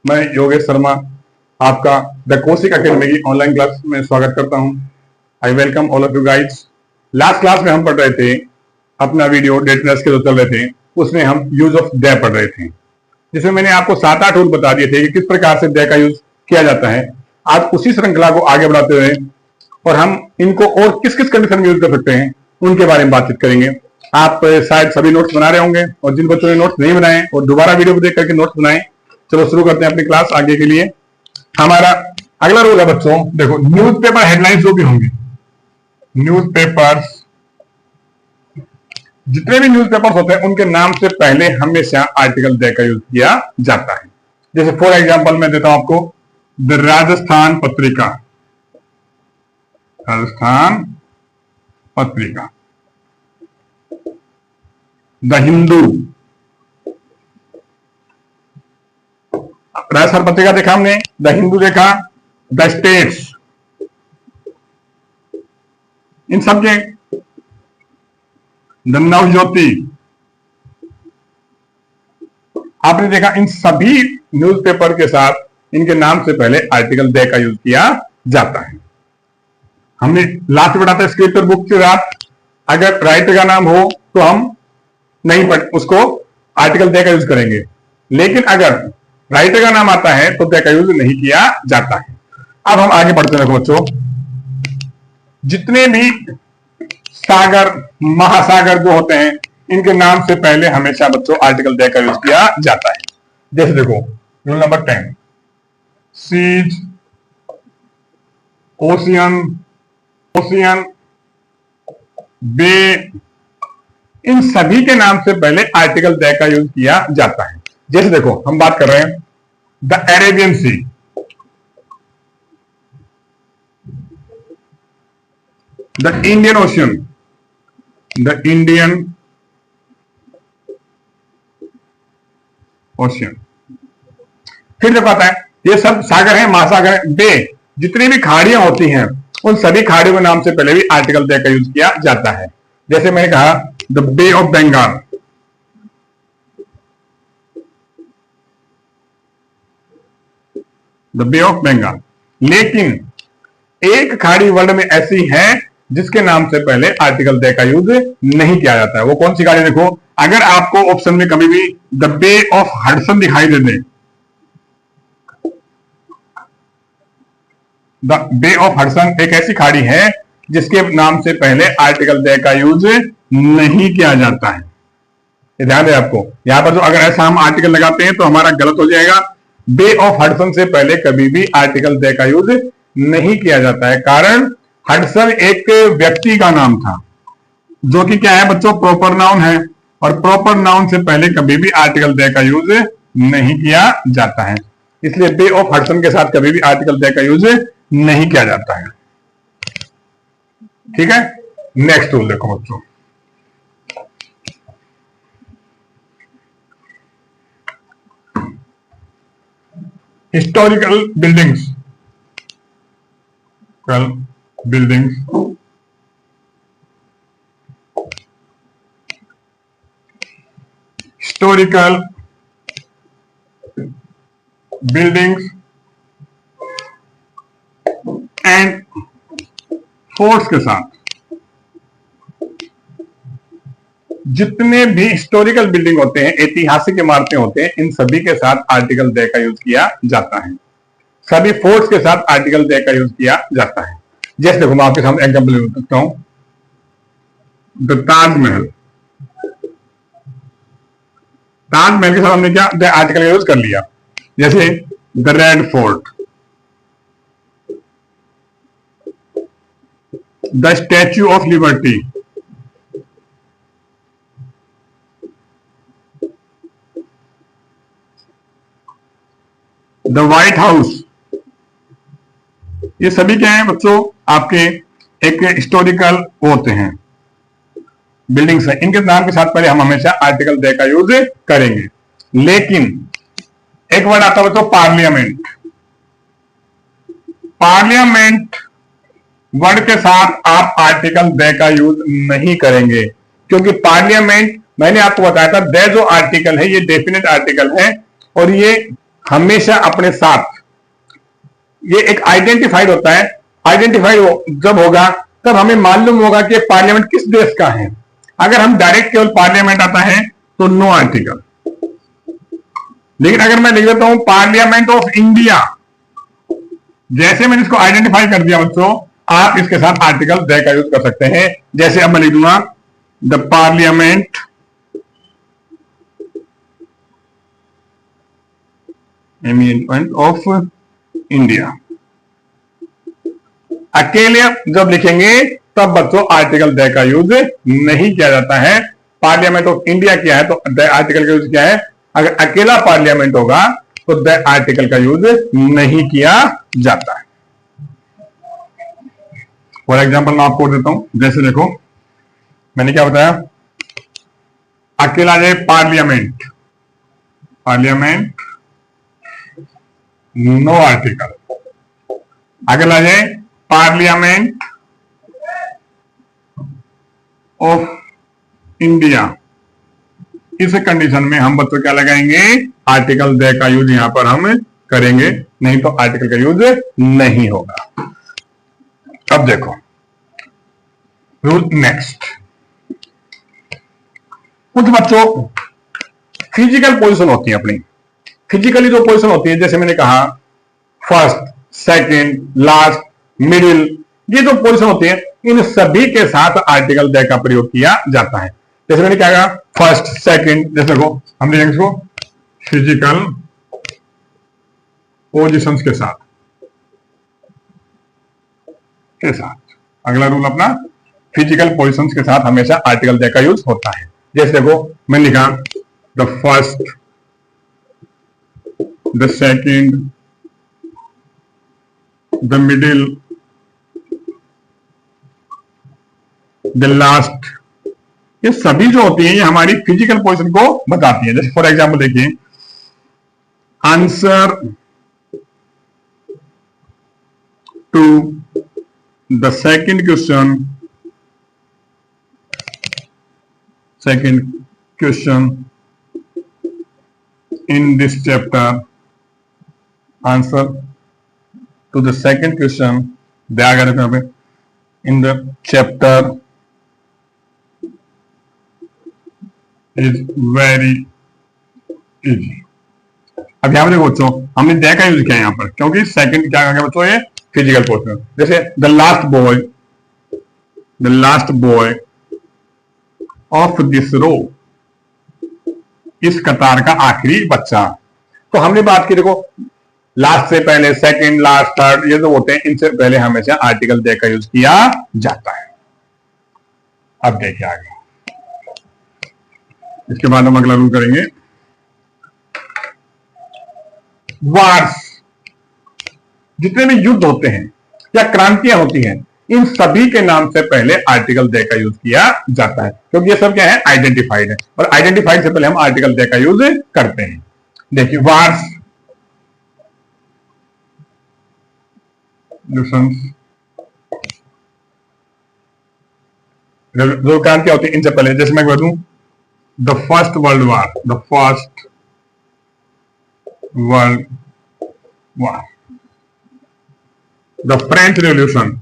मैं योगेश शर्मा आपका the Kaushik academy की ऑनलाइन क्लास में स्वागत करता हूं। I welcome all of you guides. Last class में हम पढ़ रहे थे अपना वीडियो डेटनेस के जो चल रहे थे, उसमें हम यूज ऑफ दे पढ़ रहे थे, जिसमें मैंने आपको 7-8 रूल बता दिए थे कि किस प्रकार से दे का यूज किया जाता है। आज उसी श्रृंखला को आगे बढ़ाते हुए और हम इनको और किस किस कंडीशन में यूज कर सकते हैं उनके बारे में बातचीत करेंगे। आप शायद सभी नोट्स बना रहे होंगे और जिन बच्चों ने नोट्स नहीं बनाए और दोबारा वीडियो को देख करके नोट्स बनाए। चलो शुरू करते हैं अपनी क्लास आगे के लिए। हमारा अगला रूल है बच्चों, देखो न्यूज़पेपर हेडलाइंस जो भी होंगे, न्यूज़पेपर्स, जितने भी न्यूज़पेपर्स होते हैं उनके नाम से पहले हमेशा आर्टिकल दे का यूज किया जाता है। जैसे फॉर एग्जांपल मैं देता हूं आपको द राजस्थान पत्रिका, राजस्थान पत्रिका, द हिंदू, राजस्थान पत्रिका देखा हमने, द हिंदू देखा, द स्टेट्स, इन सब के, द नवज्योति, आपने देखा इन सभी न्यूज़पेपर के साथ इनके नाम से पहले आर्टिकल दे का यूज किया जाता है। हमने लास्ट में बताया स्क्रिप्टर बुक के साथ अगर राइटर का नाम हो तो हम नहीं पढ़ उसको आर्टिकल दे का यूज करेंगे, लेकिन अगर राइटर का नाम आता है तो दे का यूज नहीं किया जाता है। अब हम आगे बढ़ते हैं बच्चों, जितने भी सागर महासागर जो होते हैं इनके नाम से पहले हमेशा बच्चों आर्टिकल दे का यूज किया जाता है। जैसे देखो rule number 10, seas, ocean, ocean, bay, इन सभी के नाम से पहले आर्टिकल दे का यूज किया जाता है। जैसे देखो हम बात कर रहे हैं the Arabian Sea, the Indian Ocean, the Indian Ocean. फिर देखो आता है ये सब सागर है, महासागर है, बे, जितनी भी खाड़ियां होती हैं उन सभी खाड़ियों के नाम से पहले भी आर्टिकल दे का यूज किया जाता है। जैसे मैंने कहा the Bay of Bengal, the Bay of Bengal. लेकिन एक खाड़ी वर्ल्ड में ऐसी है जिसके नाम से पहले आर्टिकल दे का यूज नहीं किया जाता है। वो कौन सी खाड़ी? देखो अगर आपको ऑप्शन में कभी भी द बे ऑफ हडसन दिखाई दे दे, द बे ऑफ हडसन एक ऐसी खाड़ी है जिसके नाम से पहले आर्टिकल दे का यूज नहीं किया जाता है। ध्यान है आपको, यहां पर जो अगर ऐसा हम आर्टिकल लगाते हैं तो हमारा गलत हो जाएगा। बे ऑफ हडसन से पहले कभी भी आर्टिकल दे का यूज नहीं किया जाता है। कारण हडसन एक व्यक्ति का नाम था जो कि क्या है बच्चों, प्रॉपर नाउन है, और प्रॉपर नाउन से पहले कभी भी आर्टिकल दे का यूज नहीं किया जाता है। इसलिए बे ऑफ हडसन के साथ कभी भी आर्टिकल दे का यूज नहीं किया जाता है। ठीक है, नेक्स्ट रूल देखो बच्चों, historical buildings, buildings, historical buildings and forts के साथ जितने भी हिस्टोरिकल बिल्डिंग होते हैं, ऐतिहासिक इमारतें होते हैं, इन सभी के साथ आर्टिकल दे का यूज किया जाता है। सभी फोर्ट्स के साथ आर्टिकल दे का यूज किया जाता है। जैसे देखो मैं आपके सामने एग्जांपल दे सकता हूं, द ताजमहल, ताजमहल के साथ हमने क्या द आर्टिकल यूज कर लिया। जैसे the red fort, the statue of liberty, the white house, ये सभी क्या है बच्चों आपके एक हिस्टोरिकल होते हैं, बिल्डिंग्स है। इनके नाम के साथ पहले हम हमेशा आर्टिकल दे का यूज करेंगे। लेकिन एक वर्ड आता है बच्चों पार्लियामेंट, पार्लियामेंट वर्ड के साथ आप आर्टिकल दे का यूज नहीं करेंगे, क्योंकि पार्लियामेंट मैंने आपको बताया था दे जो आर्टिकल है ये डेफिनेट आर्टिकल है और ये हमेशा अपने साथ, ये एक आइडेंटिफाइड होता है। आइडेंटिफाइड जब होगा तब हमें मालूम होगा कि पार्लियामेंट किस देश का है। अगर हम डायरेक्ट केवल पार्लियामेंट आता है तो नो आर्टिकल, लेकिन अगर मैं लिख देता हूं पार्लियामेंट ऑफ इंडिया, जैसे मैंने इसको आइडेंटिफाई कर दिया बच्चों, आप इसके साथ आर्टिकल द का यूज कर सकते हैं। जैसे अब मैं लिख दूंगा द पार्लियामेंट ऑफ इंडिया। अकेले जब लिखेंगे तब बच्चों आर्टिकल द का यूज नहीं किया जाता है। पार्लियामेंट ऑफ इंडिया क्या है तो द आर्टिकल का यूज क्या है। अगर अकेला पार्लियामेंट होगा तो द आर्टिकल का यूज नहीं किया जाता है। फॉर एग्जाम्पल मैं आपको देता हूं, जैसे देखो मैंने क्या बताया, अकेला जाए पार्लियामेंट, पार्लियामेंट नो आर्टिकल। अगला जाए पार्लियामेंट ऑफ इंडिया, इस कंडीशन में हम बच्चों क्या लगाएंगे, आर्टिकल द का यूज यहां पर हम करेंगे, नहीं तो आर्टिकल का यूज नहीं होगा। अब देखो रूल नेक्स्ट, कुछ बच्चों फिजिकल पोजीशन होती है अपनी, फिजिकली जो पोजीशन होती है, जैसे मैंने कहा फर्स्ट, सेकंड, लास्ट, मिडिल, ये जो पोजीशन होती है इन सभी के साथ आर्टिकल द का प्रयोग किया जाता है। जैसे मैंने क्या कहा फर्स्ट, सेकंड, जैसे देखो हमने लिखेंगे इसको फिजिकल पोजीशंस के साथ, अगला रूल अपना फिजिकल पोजीशंस के साथ हमेशा आर्टिकल द का यूज होता है। जैसे देखो मैंने लिखा the first, the second, the middle, the last, ये सभी जो होती है ये हमारी फिजिकल पोजीशन को बताती है। जैसे फॉर एग्जाम्पल देखिए answer to the second question in this chapter, answer to the second question पे in the chapter is very easy. अब यहां पर देखो बच्चों हमने द का यूज किया यहां पर, क्योंकि सेकंड क्या आ गया बच्चों, ये फिजिकल पोर्शन। जैसे the last boy of this row, इस कतार का आखिरी बच्चा। तो हमने बात की देखो लास्ट से पहले सेकंड, लास्ट, थर्ड, ये जो होते हैं इनसे पहले हमेशा आर्टिकल द का यूज किया जाता है। अब देखिए आगे, इसके बाद हम अगला रूल करेंगे वार्स। जितने भी युद्ध होते हैं या क्रांतियां होती हैं इन सभी के नाम से पहले आर्टिकल द का यूज किया जाता है, क्योंकि ये सब क्या है, आइडेंटिफाइड है, और आइडेंटिफाइड से पहले हम आर्टिकल द का यूज करते हैं। देखिए वार्स, जो क्रांतियां होती है इनसे पहले, जैसे मैं बता दूं the first world war, the French revolution,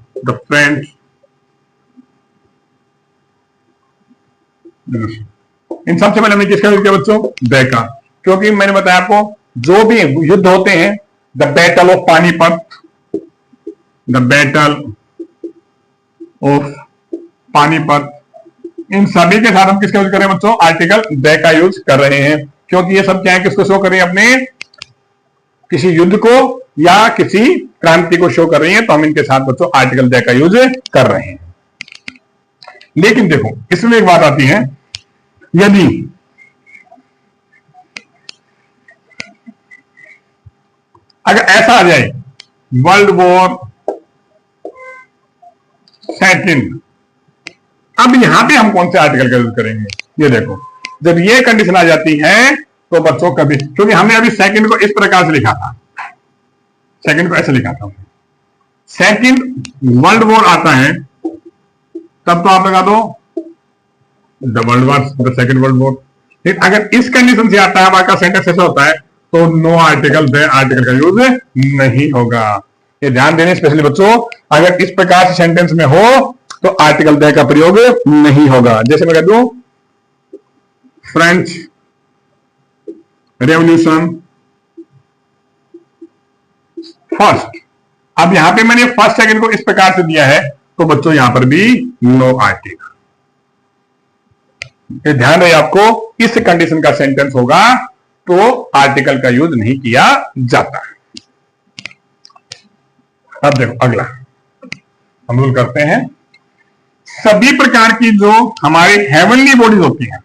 इन सबसे पहले हमने किसका यूज किया बच्चों, द का, क्योंकि मैंने बताया आपको जो भी युद्ध होते हैं, द बैटल ऑफ पानीपत, इन सभी के साथ हम किसका यूज कर रहे हैं बच्चों, आर्टिकल द का यूज कर रहे हैं, क्योंकि ये सब क्या है, किसको शो कर रही है, अपने किसी युद्ध को या किसी क्रांति को शो कर रही है, तो हम इनके साथ बच्चों आर्टिकल द का यूज कर रहे हैं। लेकिन देखो इसमें एक बात आती है, यदि अगर ऐसा आ जाए वर्ल्ड वॉर सेकंड, अब यहां पे हम कौन से आर्टिकल का यूज करेंगे, ये देखो जब ये कंडीशन आ जाती है तो बच्चों कभी, क्योंकि हमने अभी सेकंड को इस प्रकार से लिखा था, सेकंड को ऐसे लिखा था, सेकंड वर्ल्ड वॉर आता है तब तो आप लगा दो the world war, the second world war. अगर इस कंडीशन से आता है, आपका सेंटेंस ऐसा होता है तो नो आर्टिकल द आर्टिकल का यूज नहीं होगा। ये ध्यान देने स्पेशली बच्चों, अगर इस प्रकार से सेंटेंस में हो तो आर्टिकल द का प्रयोग नहीं होगा। जैसे मैं कह दूं फ्रेंच रेवोल्यूशन फर्स्ट, अब यहां पे मैंने फर्स्ट सेकंड को इस प्रकार से दिया है तो बच्चों यहां पर भी नो आर्टिकल। ये ध्यान रहे आपको, इस कंडीशन का सेंटेंस होगा तो आर्टिकल का यूज नहीं किया जाता। अब देखो अगला हम रूल करते हैं, सभी प्रकार की जो हमारी हेवनली बॉडीज होती हैं,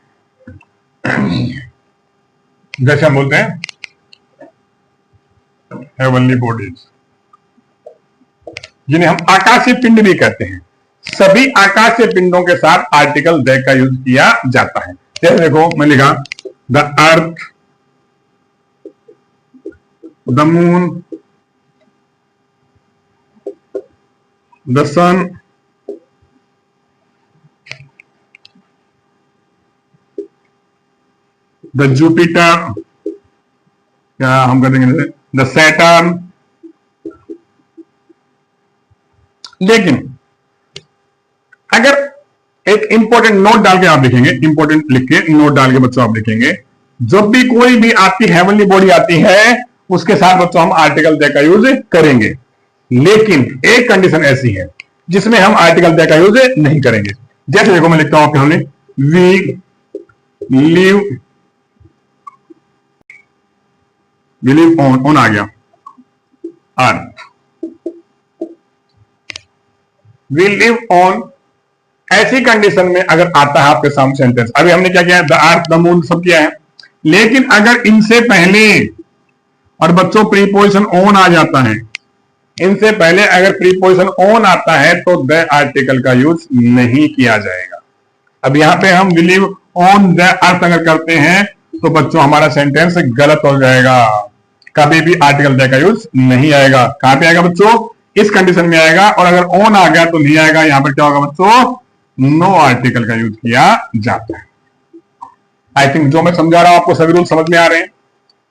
जैसे हम बोलते हैं हेवनली बॉडीज, जिन्हें हम आकाशीय पिंड भी कहते हैं, सभी आकाशीय पिंडों के साथ आर्टिकल द का यूज किया जाता है। जैसे देखो मैं लिखा the earth, the moon, the sun, the Jupiter, क्या हम कर देंगे द सैटर्न। लेकिन अगर एक इंपॉर्टेंट नोट डाल के आप लिखेंगे, इंपॉर्टेंट लिख के नोट डाल के बच्चों आप लिखेंगे, जब भी कोई भी आपकी हेवनली बॉडी आती है उसके साथ बच्चों हम आर्टिकल द का यूज करेंगे। लेकिन एक कंडीशन ऐसी है जिसमें हम आर्टिकल द का यूज नहीं करेंगे। जैसे देखो मैं लिखता हूं आपके सामने वी लिव ऑन आ गया अर्थ, वी लिव ऑन, ऐसी कंडीशन में अगर आता है आपके सामने सेंटेंस, अभी हमने क्या किया है द अर्थ, द मून सब किया है, लेकिन अगर इनसे पहले और बच्चों प्रीपोजिशन ऑन आ जाता है, इनसे पहले अगर प्रीपोजिशन ऑन आता है तो द आर्टिकल का यूज नहीं किया जाएगा। अब यहां पे हम बिलीव ऑन द अर्थ अगर करते हैं तो बच्चों हमारा सेंटेंस गलत हो जाएगा, कभी भी आर्टिकल द का यूज नहीं आएगा। कहां पे आएगा बच्चों, इस कंडीशन में आएगा, और अगर ऑन आ गया तो नहीं आएगा। यहां पर क्या होगा बच्चों, नो आर्टिकल का यूज किया जाता है। आई थिंक जो मैं समझा रहा हूं आपको सभी रूल समझ में आ रहे हैं।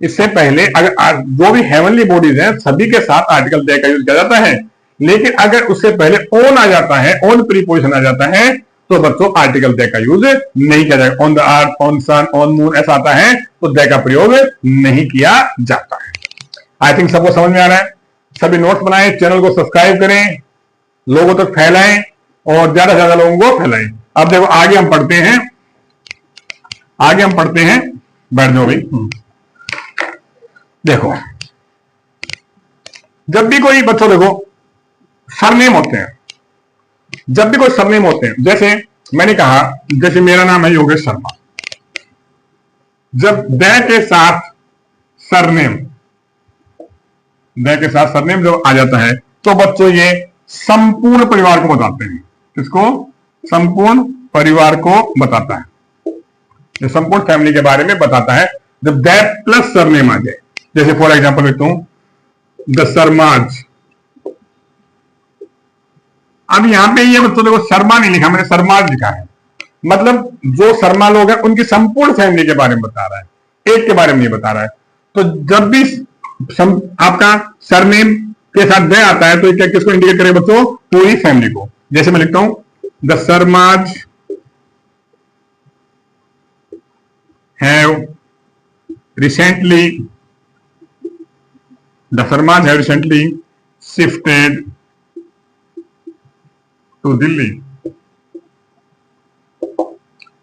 इससे पहले अगर जो भी हेवनली बॉडीज हैं सभी के साथ आर्टिकल द का यूज किया जाता है, लेकिन अगर उससे पहले ऑन आ जाता है, ऑन प्रीपोजिशन आ जाता है तो बच्चों आर्टिकल द का यूज नहीं किया जाएगा। On the earth, on sun, on moon ऐसा आता है तो द का प्रयोग नहीं किया जाता है। आई थिंक सबको समझ में आ रहा है। सभी नोट्स बनाएं, चैनल को सब्सक्राइब करें, लोगों तक फैलाएं और ज्यादा से ज्यादा लोगों को फैलाएं। अब देखो आगे हम पढ़ते हैं, बैठ जाओ भाई। देखो जब भी कोई बच्चों देखो सरनेम होते हैं, जब भी कोई सरनेम होते हैं, जैसे मैंने कहा जैसे मेरा नाम है योगेश शर्मा, जब द के साथ सरनेम जब आ जाता है तो बच्चों ये संपूर्ण परिवार को बताते हैं। किसको, संपूर्ण परिवार को बताता है, ये संपूर्ण फैमिली के बारे में बताता है जब द प्लस सरनेम आ जाए। जैसे फॉर एग्जांपल लिखता हूं द शर्माज। अब यहां पे ये बच्चों देखो शर्मा नहीं लिखा मैंने, शर्माज लिखा है, मतलब जो शर्मा लोग हैं उनकी संपूर्ण फैमिली के बारे में बता रहा है, एक के बारे में नहीं बता रहा है। तो जब भी आपका सरनेम के साथ द आता है तो क्या किसको इंडिकेट करेगा बच्चों, पूरी फैमिली को। जैसे मैं लिखता हूं the Sharmas have recently shifted to Delhi.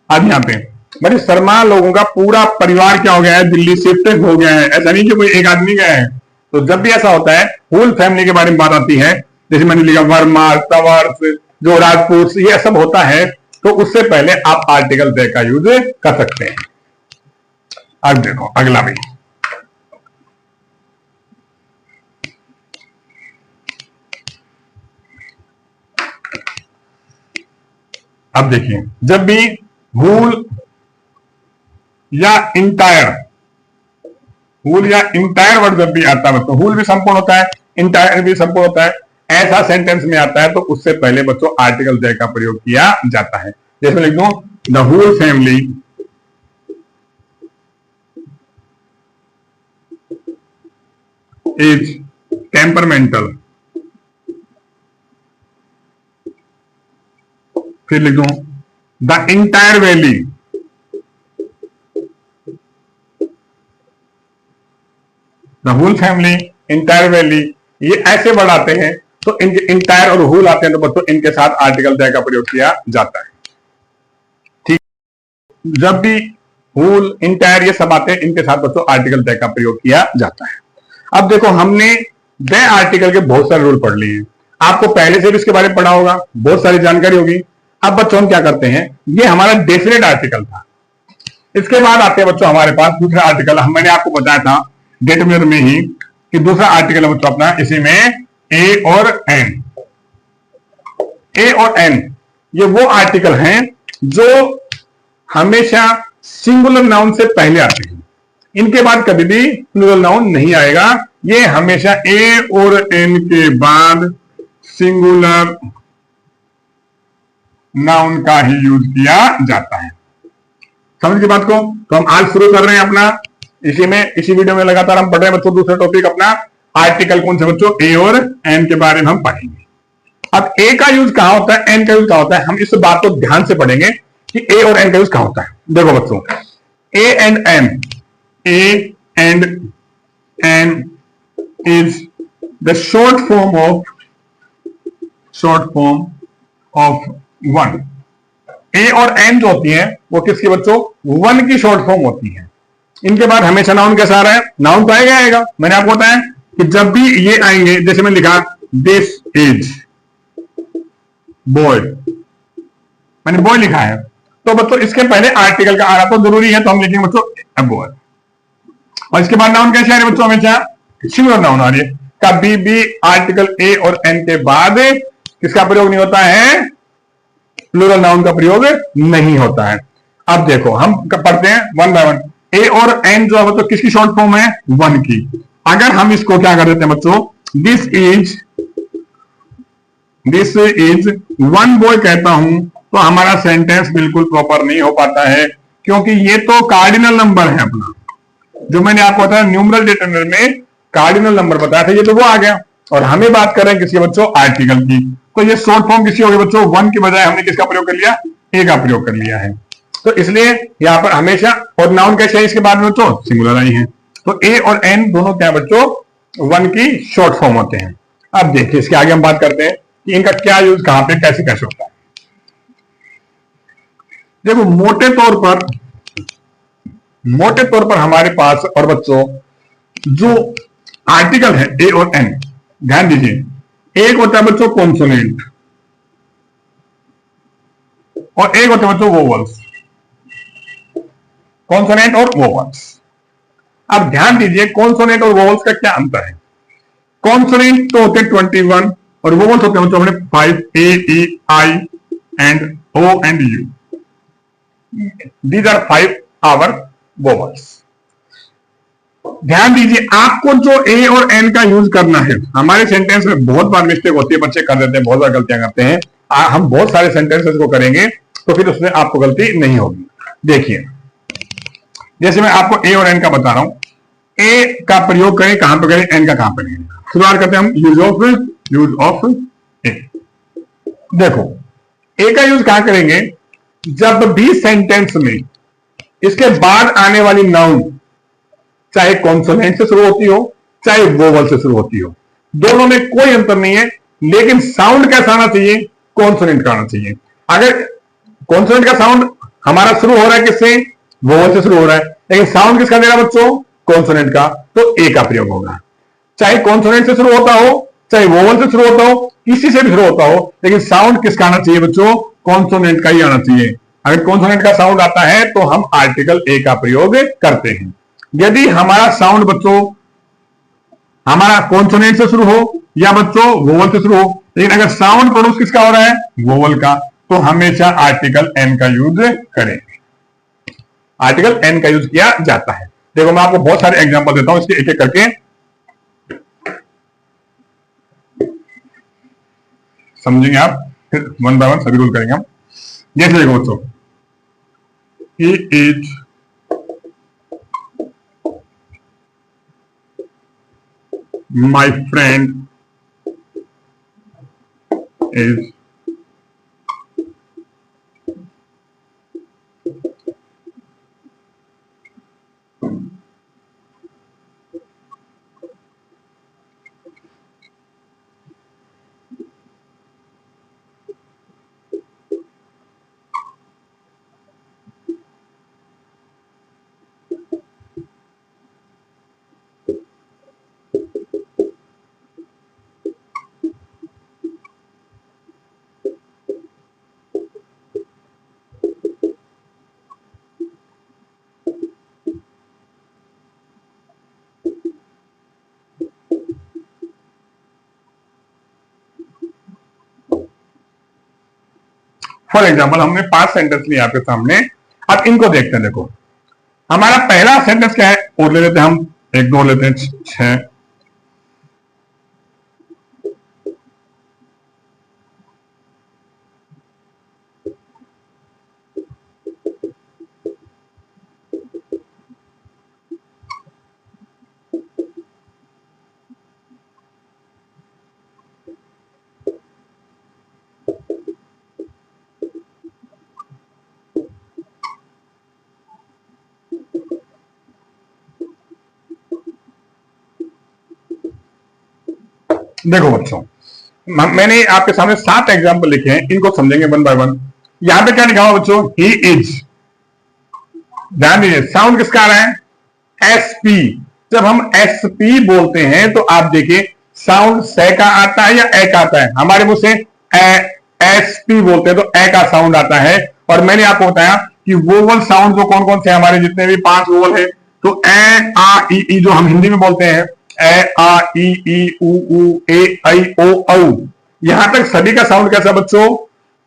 अब यहां पे बड़े शर्मा लोगों का पूरा परिवार क्या हो गया है, दिल्ली शिफ्ट हो गया है। ऐसा नहीं कि कोई एक आदमी गया है। तो जब भी ऐसा होता है होल फैमिली के बारे में बात आती है, जैसे मैंने लिखा वर्मा, तंवर, जो राजपूत, ये सब होता है तो उससे पहले आप आर्टिकल द का यूज कर सकते हैं। अब देखो अगला भी, अब देखिए जब भी होल या इंटायर वर्ड जब भी आता है बच्चों, होल भी संपूर्ण होता है, इंटायर भी संपूर्ण होता है, ऐसा सेंटेंस में आता है तो उससे पहले बच्चों आर्टिकल द का प्रयोग किया जाता है। जैसे लिख दो the whole family is temperamental, फिर लिख दूं the entire valley the whole family, entire valley, ये ऐसे वर्ड आते हैं तो इनके इंटायर और होल आते हैं तो बच्चों इनके साथ आर्टिकल द का प्रयोग किया जाता है। ठीक, जब भी होल इंटायर ये सब आते हैं इनके साथ बच्चों आर्टिकल द का प्रयोग किया जाता है। अब देखो हमने द आर्टिकल के बहुत सारे रूल पढ़ लिए हैं, आपको पहले से भी इसके बारे में पढ़ा होगा, बहुत सारी जानकारी होगी। अब बच्चों हम क्या करते हैं, ये हमारा डेफिनेट आर्टिकल था, इसके बाद आते हैं बच्चों हमारे पास दूसरा आर्टिकल। मैंने आपको बताया था डेटर्मिनर में ही कि दूसरा आर्टिकल है बच्चों अपना, इसी में ए और एन। ए और एन ये वो आर्टिकल हैं जो हमेशा सिंगुलर नाउन से पहले आते हैं, इनके बाद कभी भी प्लूरल नाउन नहीं आएगा, ये हमेशा ए और एन के बाद सिंगुलर नाउन का ही यूज किया जाता है। समझ की बात को? तो हम आज शुरू कर रहे हैं अपना, इसी वीडियो में लगातार हम पढ़ रहे हैं बच्चों दूसरा टॉपिक अपना, आर्टिकल कौन से बच्चों, ए और एन के बारे में हम पढ़ेंगे। अब ए का यूज कहां होता है, एन का यूज कहां होता है, हम इस बात को ध्यान से पढ़ेंगे कि ए और एन का यूज कहां होता है। देखो बच्चों, A and N, A and N is the short form of one. A और एन जो होती है वो किसकी बच्चों, वन की शॉर्ट फॉर्म होती है। इनके बाद हमेशा नाउन कैसा आ रहा है, नाउन तो आएगा। मैंने आपको बताया कि जब भी ये आएंगे, जैसे मैंने लिखा दिस इज बॉय, मैंने बॉय लिखा है, तो बच्चों इसके पहले आर्टिकल का आना तो जरूरी है, तो हम लिखेंगे बच्चों अ बॉय। और इसके बाद नाउन कैसे आ रही है बच्चों, हमेशा सिंगुलर नाउन आ रही है। कभी भी आर्टिकल ए और एन के बाद किसका प्रयोग नहीं होता है, प्लूरल नाउन का प्रयोग नहीं होता है। अब देखो हम पढ़ते हैं वन बाय वन। ए और एन जो है बच्चों किसकी शॉर्ट फॉर्म है, वन की। अगर हम इसको क्या कर देते हैं बच्चों, दिस इज वन बॉय कहता हूं, तो हमारा सेंटेंस बिल्कुल प्रॉपर नहीं हो पाता है, क्योंकि ये तो कार्डिनल नंबर है अपना, जो मैंने आपको बताया न्यूमरल डिटरमिनर में कार्डिनल नंबर बताया था, ये तो वो आ गया। और हमें बात कर रहे हैं किसके बच्चों, आर्टिकल की, तो ये शॉर्ट फॉर्म किसकी होगी बच्चों, वन की बजाय हमने किसका प्रयोग कर लिया, ए का प्रयोग कर लिया है। तो इसलिए यहां पर हमेशा, और नाउन कैसे है इसके बाद में बच्चों, सिंगुलर आई है, तो ए और एन दोनों क्या बच्चों, वन की शॉर्ट फॉर्म होते हैं। अब देखिए इसके आगे हम बात करते हैं कि इनका क्या यूज कहां पे कैसे कैसे होता है। देखो मोटे तौर पर हमारे पास और बच्चों जो आर्टिकल है ए और एन, ध्यान दीजिए, एक होता है बच्चों कॉन्सोनेंट और एक होता है बच्चों वोवल्स, कॉन्सोनेंट और वोवल्स। अब ध्यान दीजिए कॉन्सोनेंट और वोवल्स का क्या अंतर है। कॉन्सोनेंट तो होते हैं 21 और वोवल्स होते हैं बच्चों अपने 5, A E I and O and U, these are 5 our vowels. ध्यान दीजिए आपको जो ए और एन का यूज करना है, हमारे सेंटेंस में बहुत बार मिस्टेक होती है, बच्चे कर देते हैं, बहुत बार गलतियां करते हैं, हम बहुत सारे सेंटेंसेस को करेंगे तो फिर उसमें आपको गलती नहीं होगी। देखिए जैसे मैं आपको ए और एन का बता रहा हूं, ए का प्रयोग करें कहां पर करें, एन का कहां पर करें। शुरुआत करते हैं हम यूज ऑफ ए। देखो ए का यूज कहां करेंगे, जब भी सेंटेंस में इसके बाद आने वाली नाउन चाहे कॉन्सोनेंट से शुरू होती हो चाहे वोवल से शुरू होती हो, दोनों में कोई अंतर नहीं है, लेकिन साउंड कैसा आना चाहिए, कॉन्सोनेंट का आना चाहिए। अगर कॉन्सोनेंट का साउंड हमारा शुरू हो रहा है किससे, वोवल से शुरू हो रहा है, लेकिन साउंड किसका दे रहा है बच्चों, कॉन्सोनेंट का, तो ए का प्रयोग होगा। चाहे कॉन्सोनेंट से शुरू होता हो चाहे वोवल से शुरू होता हो, किसी से भी शुरू होता हो, लेकिन साउंड किसका आना चाहिए बच्चों, कॉन्सोनेंट का ही आना चाहिए। अगर कॉन्सोनेंट का साउंड आता है तो हम आर्टिकल ए का प्रयोग करते हैं। यदि हमारा साउंड बच्चों हमारा कॉन्सोनेंट से शुरू हो या बच्चों वोवल से शुरू हो, लेकिन अगर साउंड प्रोड्यूस किसका हो रहा है, वोवल का, तो हमेशा आर्टिकल एन का यूज करेंगे, आर्टिकल एन का यूज किया जाता है। देखो मैं आपको बहुत सारे एग्जांपल देता हूं, इसके एक एक करके समझेंगे आप, फिर वन बाय वन सभी रूल करेंगे हम। जैसे देखो बच्चों, he is my friend is for example हमने 5 सेंटेंस लिए आपके सामने। अब इनको देखते हैं। देखो हमारा पहला सेंटेंस क्या है, और ले लेते हैं हम, 1 2 लेते हैं, 6। देखो बच्चों, मैंने आपके सामने 7 एग्जाम्पल लिखे हैं, इनको समझेंगे 1 बाय 1। यहां पे क्या लिखा हुआ बच्चों, ही इज। ध्यान दीजिए, साउंड किसका आ रहा है, एसपी। जब हम एसपी बोलते हैं तो आप देखिए साउंड से का आता है या ए का आता है। हमारे मुंह से एसपी बोलते हैं तो ए का साउंड आता है। और मैंने आपको बताया कि वोवल साउंड जो कौन कौन से हमारे जितने भी 5 वोवल है, तो ए आ ई जो हम हिंदी में बोलते हैं, ए आ ई उ ए ऐ ओ औ, यहां तक सभी का साउंड कैसा बच्चों,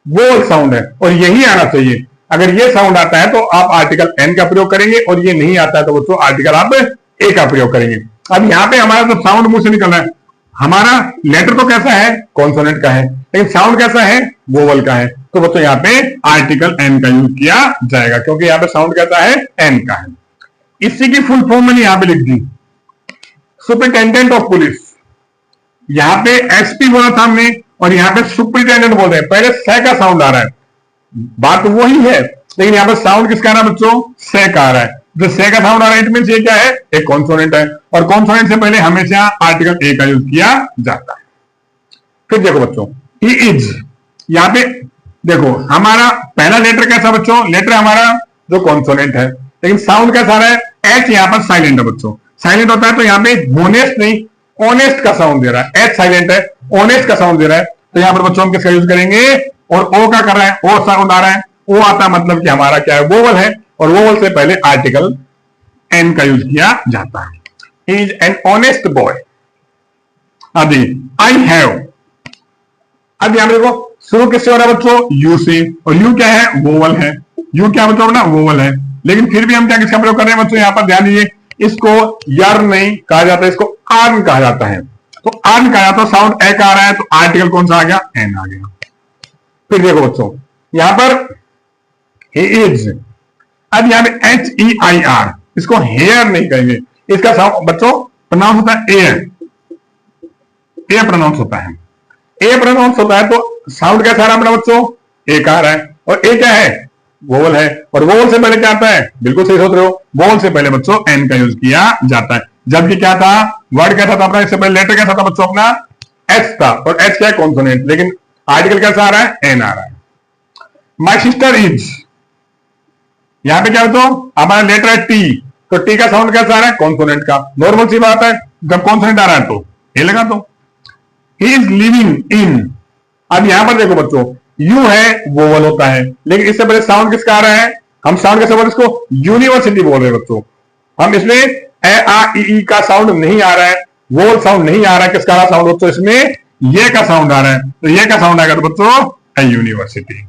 वोवल साउंड है। और यही आना चाहिए। अगर ये साउंड आता है तो आप आर्टिकल एन का प्रयोग करेंगे, और ये नहीं आता है तो बच्चों आर्टिकल आप ए का प्रयोग करेंगे। अब यहां पे हमारा जो साउंड मुंह से निकल रहा है, हमारा लेटर तो कैसा है, कॉन्सोनेंट का है, लेकिन साउंड कैसा है, वोवल का है। तो बच्चों यहां पे आर्टिकल एन का यूज किया जाएगा, क्योंकि यहां पे साउंड कैसा है, एन का है। इसी की फुल फॉर्म मैंने यहां पे लिख दी, सुपरिटेंडेंट ऑफ पुलिस। यहां पे एसपी बोला था हमने, और यहां पे सुपरिटेंडेंट बोल रहे हैं। पहले से का साउंड आ रहा है, बात तो वही है, लेकिन यहां पर साउंड किसका आ रहा है बच्चों, से का आ रहा है। जो से का साउंड आ रहा है, इट मींस ये क्या है, एक कॉन्सोनेंट है, और कॉन्सोनेंट से पहले हमेशा आर्टिकल ए का यूज किया जाता है। फिर देखो बच्चों, ही इज, यहां पे देखो हमारा पहला लेटर कैसा बच्चों, लेटर हमारा जो कॉन्सोनेंट है, लेकिन साउंड कैसा आ रहा है, एच यहां पर साइलेंट है बच्चों। साइलेंट होता है तो यहां पे होनेस्ट नहीं, ऑनेस्ट का साउंड दे रहा है। एच साइलेंट है, ऑनेस्ट का साउंड दे रहा है, तो यहां पर बच्चों हम किसका यूज करेंगे, और ओ का कर रहा है, ओ साउंड आ रहा है, ओ आता मतलब कि हमारा क्या है, वोवल है, और वोवल से पहले आर्टिकल एन का यूज किया जाता है। Is an honest boy. अभी आई हैव, अब यहां देखो शुरू किससे हो रहा है बच्चों, यू से, और यू क्या है, वोवल है। यू क्या बच्चों ना, वोवल है, लेकिन फिर भी हम क्या किसका प्रयोग कर रहे हैं बच्चों, यहां पर ध्यान दीजिए, इसको यर नहीं कहा जाता, इसको आर्न कहा जाता है। तो आर्न कहा जाता है, साउंड ए का आ रहा है, तो आर्टिकल कौन सा आ गया, एन आ गया। फिर देखो बच्चों, यहां पर he is, अब यहां पे एच ई आई आर, इसको हेयर नहीं कहेंगे, इसका साउंड बच्चों प्रोनाउंस होता है एयर, ए प्रोनाउंस होता है, ए प्रोनाउंस होता है, तो साउंड कैसा आ रहा है बच्चों, ए का आ रहा है, और ए क्या है, वोवल है, और वोवल से पहले क्या आता है, बिल्कुल सही सोच रहे हो, वोवल से पहले बच्चों एन का यूज किया जाता है। जबकि क्या था, वर्ड क्या था अपना, इससे पहले लेटर क्या था बच्चों अपना, एच था, और एच क्या है, कॉन्सोनेंट, लेकिन आर्टिकल कैसा आ रहा है, एन आ रहा है। माई सिस्टर इज, यहां पे क्या बच्चों, हमारा लेटर है टी, तो टी का साउंड कैसा आ रहा है, कॉन्सोनेंट का। नॉर्मल सी बात है, जब कॉन्सोनेंट आ रहा है तो ए लगा दो। ही इज लिविंग इन, अब यहां पर देखो बच्चों, यू है, वोवल होता है, लेकिन इससे पहले साउंड किसका आ रहा है, हम साउंड कैसे बोल, इसको यूनिवर्सिटी बोल रहे हैं बच्चों। हम इसमें ए आ ई का साउंड नहीं आ रहा है, वोवल साउंड नहीं आ रहा है, किसका आ रहा साउंड बच्चों, इसमें ये का साउंड आ रहा है, तो ये का साउंड आएगा तो बच्चों यूनिवर्सिटी।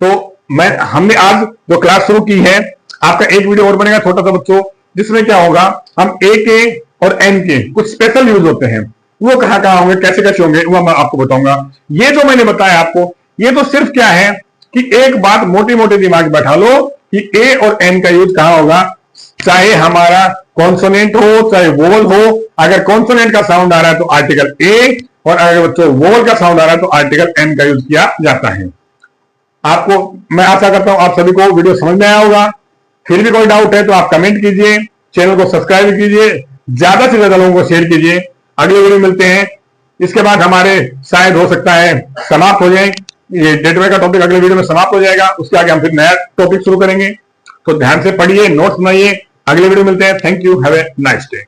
तो हमने आज जो क्लास शुरू की है, आपका एक वीडियो और बनेगा छोटा सा बच्चों, जिसमें क्या होगा, हम ए के और एन के कुछ स्पेशल यूज होते हैं, वो कहां कहां होंगे, कैसे कैसे होंगे, वो मैं आपको बताऊंगा। ये जो मैंने बताया आपको, ये तो सिर्फ क्या है कि एक बात मोटी मोटी दिमाग बैठा लो कि ए और एन का यूज कहां होगा, चाहे हमारा कॉन्सोनेंट हो चाहे वोवल हो। अगर कॉन्सोनेंट का साउंड आ रहा है तो आर्टिकल ए, और अगर बच्चों वोवल का साउंड आ रहा है तो आर्टिकल एन का यूज किया जाता है। आपको मैं आशा करता हूं आप सभी को वीडियो समझ में आया होगा। फिर भी कोई डाउट है तो आप कमेंट कीजिए, चैनल को सब्सक्राइब कीजिए, ज्यादा से ज्यादा लोगों को शेयर कीजिए। अगले वीडियो मिलते हैं। इसके बाद हमारे शायद हो सकता है समाप्त हो जाए, ये डेटवे का टॉपिक अगले वीडियो में समाप्त हो जाएगा। उसके आगे हम फिर नया टॉपिक शुरू करेंगे। तो ध्यान से पढ़िए, नोट्स बनाइए। अगले वीडियो मिलते हैं। Thank you, have a nice day.